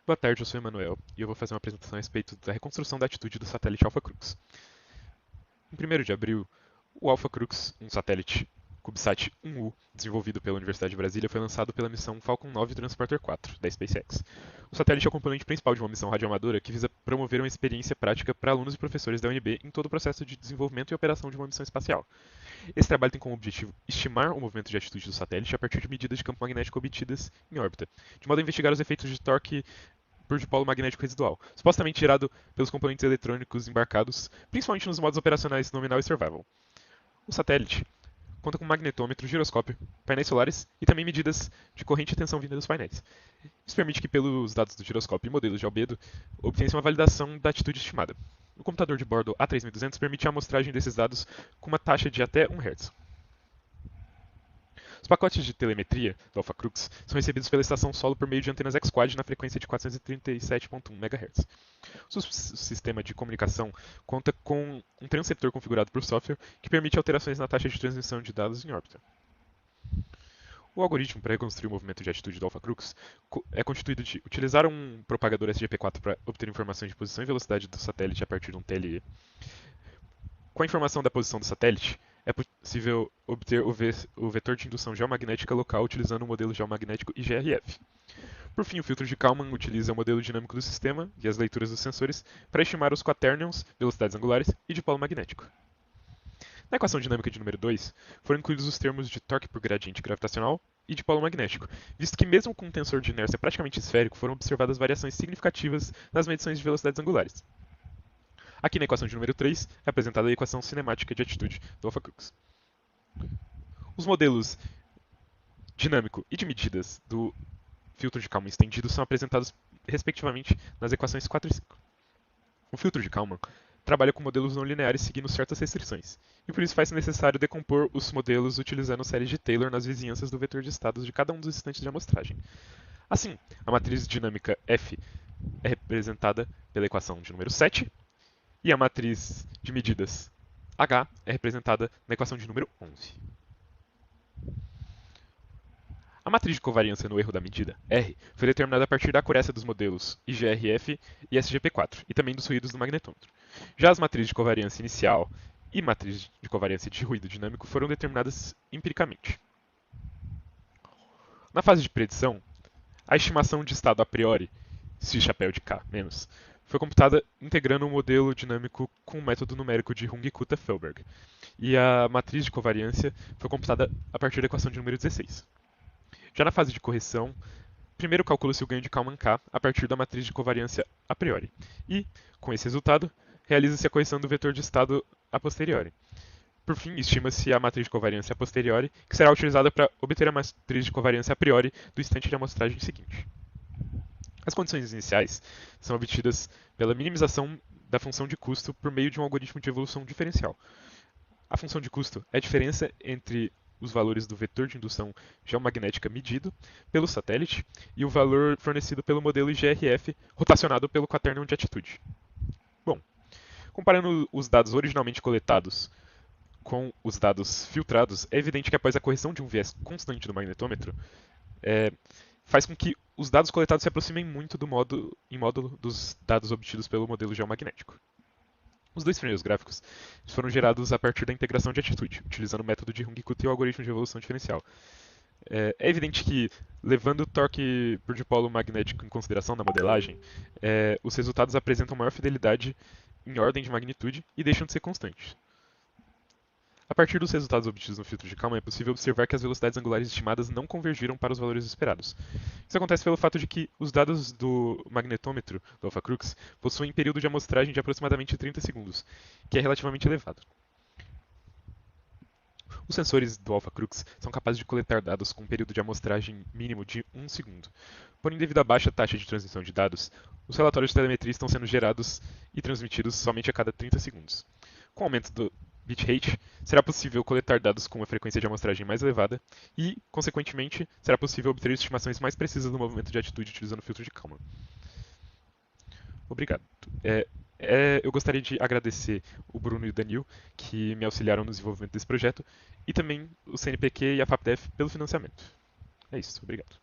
Boa tarde, eu sou o Emanuel e eu vou fazer uma apresentação a respeito da reconstrução da atitude do satélite Alpha Crux. Em 1º de abril, o Alpha Crux, um satélite CubeSat 1U desenvolvido pela Universidade de Brasília, foi lançado pela missão Falcon 9 Transporter 4 da SpaceX. O satélite é o componente principal de uma missão radioamadora que visa promover uma experiência prática para alunos e professores da UNB em todo o processo de desenvolvimento e operação de uma missão espacial. Esse trabalho tem como objetivo estimar o movimento de atitude do satélite a partir de medidas de campo magnético obtidas em órbita, de modo a investigar os efeitos de torque por dipolo magnético residual, supostamente gerado pelos componentes eletrônicos embarcados, principalmente nos modos operacionais nominal e survival. O satélite conta com magnetômetro, giroscópio, painéis solares e também medidas de corrente e tensão vinda dos painéis. Isso permite que, pelos dados do giroscópio e modelos de albedo, obtenha-se uma validação da atitude estimada. O computador de bordo A3200 permite a amostragem desses dados com uma taxa de até 1 Hz. Os pacotes de telemetria do Alpha Crux são recebidos pela estação solo por meio de antenas X-Quad na frequência de 437.1 MHz. O sistema de comunicação conta com um transceptor configurado por software que permite alterações na taxa de transmissão de dados em órbita. O algoritmo para reconstruir o movimento de atitude do Alpha Crux é constituído de utilizar um propagador SGP4 para obter informações de posição e velocidade do satélite a partir de um TLE. Com a informação da posição do satélite, é possível obter o vetor de indução geomagnética local utilizando o modelo geomagnético IGRF. Por fim, o filtro de Kalman utiliza o modelo dinâmico do sistema e as leituras dos sensores para estimar os quaternions, velocidades angulares e dipolo magnético. Na equação dinâmica de número 2, foram incluídos os termos de torque por gradiente gravitacional e dipolo magnético, visto que mesmo com um tensor de inércia praticamente esférico, foram observadas variações significativas nas medições de velocidades angulares. Aqui na equação de número 3 é apresentada a equação cinemática de atitude do Alpha Crux. Os modelos dinâmico e de medidas do filtro de Kalman estendido são apresentados respectivamente nas equações 4 e 5. O filtro de Kalman trabalha com modelos não lineares seguindo certas restrições, e por isso faz necessário decompor os modelos utilizando séries de Taylor nas vizinhanças do vetor de estados de cada um dos instantes de amostragem. Assim, a matriz dinâmica F é representada pela equação de número 7, e a matriz de medidas H é representada na equação de número 11. A matriz de covariância no erro da medida, R, foi determinada a partir da acurécia dos modelos IGRF e SGP4, e também dos ruídos do magnetômetro. Já as matrizes de covariância inicial e matriz de covariância de ruído dinâmico foram determinadas empiricamente. Na fase de predição, a estimação de estado a priori, se chapéu de K menos, foi computada integrando o modelo dinâmico com o método numérico de Runge-Kutta-Fehlberg, e a matriz de covariância foi computada a partir da equação de número 16. Já na fase de correção, primeiro calcula-se o ganho de Kalman K a partir da matriz de covariância a priori, e, com esse resultado, realiza-se a correção do vetor de estado a posteriori. Por fim, estima-se a matriz de covariância a posteriori, que será utilizada para obter a matriz de covariância a priori do instante de amostragem seguinte. As condições iniciais são obtidas pela minimização da função de custo por meio de um algoritmo de evolução diferencial. A função de custo é a diferença entre os valores do vetor de indução geomagnética medido pelo satélite e o valor fornecido pelo modelo IGRF rotacionado pelo quaternion de atitude. Bom, comparando os dados originalmente coletados com os dados filtrados, é evidente que após a correção de um viés constante do magnetômetro, faz com que os dados coletados se aproximem muito em módulo dos dados obtidos pelo modelo geomagnético. Os dois primeiros gráficos foram gerados a partir da integração de atitude, utilizando o método de Runge-Kutta e o algoritmo de evolução diferencial. É evidente que, levando o torque por dipolo magnético em consideração na modelagem, os resultados apresentam maior fidelidade em ordem de magnitude e deixam de ser constantes. A partir dos resultados obtidos no filtro de Kalman, é possível observar que as velocidades angulares estimadas não convergiram para os valores esperados. Isso acontece pelo fato de que os dados do magnetômetro do Alpha Crux possuem período de amostragem de aproximadamente 30 segundos, que é relativamente elevado. Os sensores do Alpha Crux são capazes de coletar dados com um período de amostragem mínimo de 1 segundo. Porém, devido à baixa taxa de transmissão de dados, os relatórios de telemetria estão sendo gerados e transmitidos somente a cada 30 segundos. Com o aumento do bitrate, será possível coletar dados com uma frequência de amostragem mais elevada e, consequentemente, será possível obter estimações mais precisas do movimento de atitude utilizando o filtro de Kalman. Obrigado. Eu gostaria de agradecer o Bruno e o Danil, que me auxiliaram no desenvolvimento desse projeto, e também o CNPq e a FAPDEF pelo financiamento. É isso, obrigado.